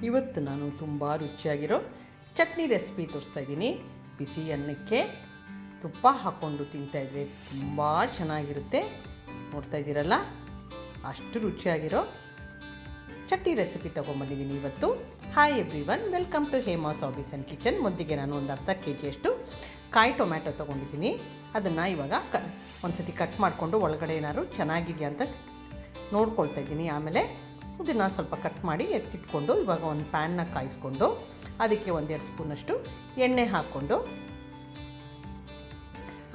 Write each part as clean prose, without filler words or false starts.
ಇವತ್ತು ನಾನು ತುಂಬ ರುಚಿಯಾಗಿರೋ ಚಟ್ನಿ ರೆಸಿಪಿ ತೋರಿಸ್ತಾ ಇದ್ದೀನಿ. ಬಿಸಿ ಅನ್ನಕ್ಕೆ ತುಪ್ಪ ಹಾಕ್ಕೊಂಡು ತಿಂತಾಯಿದ್ರೆ ತುಂಬ ಚೆನ್ನಾಗಿರುತ್ತೆ. ನೋಡ್ತಾ ಇದ್ದೀರಲ್ಲ, ಅಷ್ಟು ರುಚಿಯಾಗಿರೋ ಚಟ್ನಿ ರೆಸಿಪಿ ತೊಗೊಂಬಂದಿದ್ದೀನಿ ಇವತ್ತು. Hi everyone, welcome to Hema's hobbies and kitchen. ಮೊದಲಿಗೆ ನಾನು ಒಂದು ಅರ್ಧ kg ಕಾಯಿ ಟೊಮ್ಯಾಟೊ ತೊಗೊಂಡಿದ್ದೀನಿ. ಅದನ್ನು ಇವಾಗ ಒಂದು ಸತಿ ಕಟ್ ಮಾಡಿಕೊಂಡು ಒಳಗಡೆ ಏನಾದ್ರು ಚೆನ್ನಾಗಿದೆಯಾ ಅಂತ ನೋಡ್ಕೊಳ್ತಾ ಇದ್ದೀನಿ. ಆಮೇಲೆ ಇದನ್ನು ಸ್ವಲ್ಪ ಕಟ್ ಮಾಡಿ ಎತ್ತಿಟ್ಕೊಂಡು ಇವಾಗ ಒಂದು ಪ್ಯಾನ್ನ ಕಾಯಿಸ್ಕೊಂಡು ಅದಕ್ಕೆ 1-2 ಸ್ಪೂನಷ್ಟು ಎಣ್ಣೆ ಹಾಕ್ಕೊಂಡು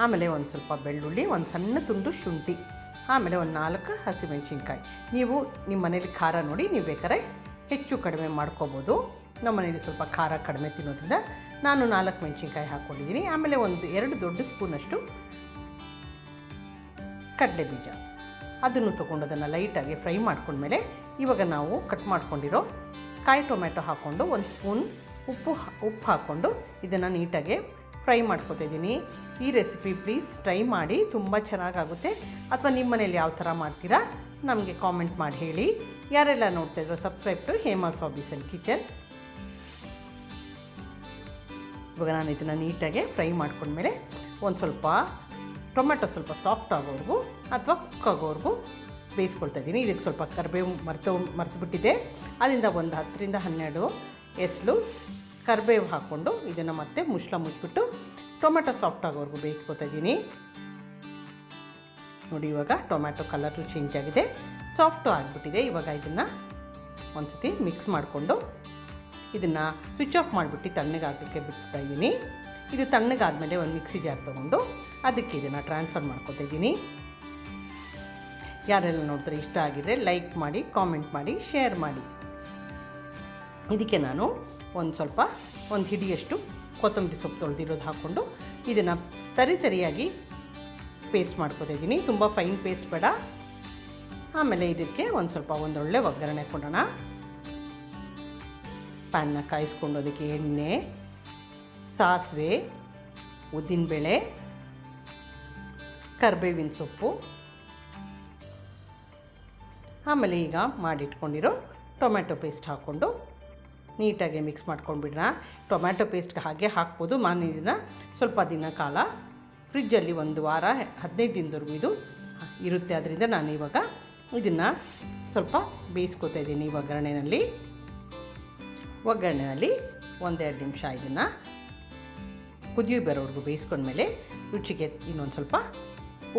ಆಮೇಲೆ ಒಂದು ಸ್ವಲ್ಪ ಬೆಳ್ಳುಳ್ಳಿ, ಒಂದು ಸಣ್ಣ ತುಂಡು ಶುಂಠಿ, ಆಮೇಲೆ ಒಂದು 4 ಹಸಿಮೆಣಸಿನ್ಕಾಯಿ. ನೀವು ನಿಮ್ಮ ಮನೇಲಿ ಖಾರ ನೋಡಿ ನೀವು ಬೇಕಾದ್ರೆ ಹೆಚ್ಚು ಕಡಿಮೆ ಮಾಡ್ಕೋಬೋದು. ನಮ್ಮ ಮನೇಲಿ ಸ್ವಲ್ಪ ಖಾರ ಕಡಿಮೆ ತಿನ್ನೋದ್ರಿಂದ ನಾನು 4 ಮೆಣಸಿನ್ಕಾಯಿ ಹಾಕ್ಕೊಂಡಿದ್ದೀನಿ. ಆಮೇಲೆ 1-2 ದೊಡ್ಡ ಸ್ಪೂನಷ್ಟು ಕಡಲೆ ಬೀಜ, ಅದನ್ನು ತೊಗೊಂಡು ಅದನ್ನು ಲೈಟಾಗಿ ಫ್ರೈ ಮಾಡ್ಕೊಂಡ್ಮೇಲೆ ಇವಾಗ ನಾವು ಕಟ್ ಮಾಡ್ಕೊಂಡಿರೋ ಕಾಯಿ ಟೊಮ್ಯಾಟೊ ಹಾಕ್ಕೊಂಡು 1 ಸ್ಪೂನ್ ಉಪ್ಪು ಹಾಕ್ಕೊಂಡು ಇದನ್ನು ನೀಟಾಗಿ ಫ್ರೈ ಮಾಡ್ಕೊತಿದ್ದೀನಿ. ಈ ರೆಸಿಪಿ ಪ್ಲೀಸ್ ಟ್ರೈ ಮಾಡಿ, ತುಂಬ ಚೆನ್ನಾಗಾಗುತ್ತೆ. ಅಥವಾ ನಿಮ್ಮ ಮನೇಲಿ ಯಾವ ಥರ ಮಾಡ್ತೀರಾ ನಮಗೆ ಕಾಮೆಂಟ್ ಮಾಡಿ ಹೇಳಿ. ಯಾರೆಲ್ಲ ನೋಡ್ತಾಯಿದ್ರು subscribe to Hema's hobbies and kitchen. ಇವಾಗ ನಾನು ಇದನ್ನು ನೀಟಾಗಿ ಫ್ರೈ ಮಾಡ್ಕೊಂಡ್ಮೇಲೆ ಒಂದು ಸ್ವಲ್ಪ ಟೊಮೆಟೊ ಸ್ವಲ್ಪ ಸಾಫ್ಟ್ ಆಗೋವರೆಗೂ ಅಥವಾ ಕುಕ್ ಆಗೋವರೆಗೂ ಬೇಯಿಸ್ಕೊಳ್ತಾ ಇದ್ದೀನಿ. ಇದಕ್ಕೆ ಸ್ವಲ್ಪ ಕರಿಬೇವು ಮರೆತು ಬಿಟ್ಟಿದ್ದೆ, ಅದರಿಂದ ಒಂದು 10-12 ಎಸಳು ಕರಿಬೇವು ಹಾಕ್ಕೊಂಡು ಇದನ್ನು ಮತ್ತೆ ಮುಚ್ಚಿಬಿಟ್ಟು ಟೊಮೆಟೊ ಸಾಫ್ಟ್ ಆಗೋವರೆಗೂ ಬೇಯಿಸ್ಕೊತಾ ಇದ್ದೀನಿ. ನೋಡಿ, ಇವಾಗ ಟೊಮ್ಯಾಟೊ ಕಲರು ಚೇಂಜ್ ಆಗಿದೆ, ಸಾಫ್ಟು ಆಗಿಬಿಟ್ಟಿದೆ. ಇವಾಗ ಇದನ್ನು ಒಂದು ಸತಿ ಮಿಕ್ಸ್ ಮಾಡಿಕೊಂಡು ಇದನ್ನು ಸ್ವಿಚ್ ಆಫ್ ಮಾಡಿಬಿಟ್ಟು ತಣ್ಣಗಾಗೋಕ್ಕೆ ಬಿಡ್ತಾ ಇದ್ದೀನಿ. ಇದು ತಣ್ಣಗಾದಮೇಲೆ ಒಂದು ಮಿಕ್ಸಿ ಜಾರ್ ತೊಗೊಂಡು ಅದಕ್ಕೆ ಇದನ್ನು ಟ್ರಾನ್ಸ್ಫರ್ ಮಾಡ್ಕೊತಾ ಇದ್ದೀನಿ. ಯಾರೆಲ್ಲ ನೋಡ್ತಾರೆ ಇಷ್ಟ ಆಗಿದ್ರೆ ಲೈಕ್ ಮಾಡಿ, ಕಾಮೆಂಟ್ ಮಾಡಿ, ಶೇರ್ ಮಾಡಿ. ಇದಕ್ಕೆ ನಾನು ಒಂದು ಹಿಡಿಯಷ್ಟು ಕೊತ್ತಂಬರಿ ಸೊಪ್ಪು ತೊಳೆದಿರೋದು ಹಾಕ್ಕೊಂಡು ಇದನ್ನು ತರಿಯಾಗಿ ಪೇಸ್ಟ್ ಮಾಡ್ಕೊತಾ ಇದ್ದೀನಿ. ತುಂಬ ಫೈನ್ ಪೇಸ್ಟ್ ಬೇಡ. ಆಮೇಲೆ ಇದಕ್ಕೆ ಒಂದೊಳ್ಳೆ ಒಗ್ಗರಣೆ ಕೊಡೋಣ. ಪ್ಯಾನ್ನ ಕಾಯಿಸ್ಕೊಂಡು ಅದಕ್ಕೆ ಎಣ್ಣೆ, ಸಾಸಿವೆ, ಉದ್ದಿನಬೇಳೆ, ಕರಿಬೇವಿನ ಸೊಪ್ಪು, ಆಮೇಲೆ ಈಗ ಮಾಡಿಟ್ಕೊಂಡಿರೋ ಟೊಮ್ಯಾಟೊ ಪೇಸ್ಟ್ ಹಾಕ್ಕೊಂಡು ನೀಟಾಗಿ ಮಿಕ್ಸ್ ಮಾಡ್ಕೊಂಡ್ಬಿಡೋಣ. ಟೊಮ್ಯಾಟೊ ಪೇಸ್ಟ್ಗೆ ಹಾಗೆ ಹಾಕ್ಬೋದು. ನಾನು ಇದನ್ನು ಸ್ವಲ್ಪ ದಿನ ಕಾಲ ಫ್ರಿಜ್ಜಲ್ಲಿ 1 ವಾರ 15 ದಿನದವರೆಗೂ ಇದು ಇರುತ್ತೆ. ಅದರಿಂದ ನಾನು ಇವಾಗ ಇದನ್ನು ಸ್ವಲ್ಪ ಬೇಯಿಸ್ಕೊತಾ ಇದ್ದೀನಿ. ಒಗ್ಗರಣೆಯಲ್ಲಿ 1-2 ನಿಮಿಷ ಇದನ್ನು ಕುದಿಯು ಬರೋವರೆಗೂ ಬೇಯಿಸ್ಕೊಂಡ್ಮೇಲೆ ರುಚಿಗೆ ಇನ್ನೊಂದು ಸ್ವಲ್ಪ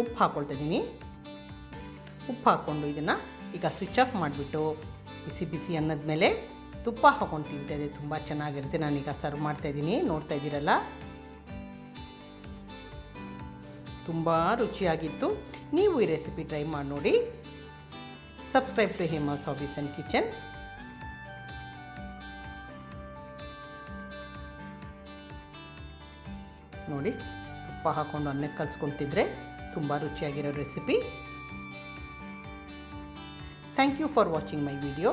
ಉಪ್ಪು ಹಾಕ್ಕೊಳ್ತಾ ಇದ್ದೀನಿ. ಉಪ್ಪು ಹಾಕ್ಕೊಂಡು ಇದನ್ನು ಈಗ ಸ್ವಿಚ್ ಆಫ್ ಮಾಡಿಬಿಟ್ಟು ಬಿಸಿ ಅನ್ನದ ಮೇಲೆ ತುಪ್ಪ ಹಾಕ್ಕೊಂಡು ತಿಂತಾಯಿದ್ದೆ ತುಂಬ ಚೆನ್ನಾಗಿರುತ್ತೆ. ನಾನೀಗ ಸರ್ವ್ ಮಾಡ್ತಾಯಿದ್ದೀನಿ, ನೋಡ್ತಾ ಇದ್ದೀರಲ್ಲ, ತುಂಬ ರುಚಿಯಾಗಿತ್ತು. ನೀವು ಈ ರೆಸಿಪಿ ಟ್ರೈ ಮಾಡಿ ನೋಡಿ. Subscribe to Hema's hobbies and kitchen. ನೋಡಿ, ತುಪ್ಪ ಹಾಕ್ಕೊಂಡು ಅನ್ನಕ್ಕೆ ಕಲಿಸ್ಕೊತಿದ್ರೆ ತುಂಬ ರುಚಿಯಾಗಿರೋ recipe. Thank you for watching my video.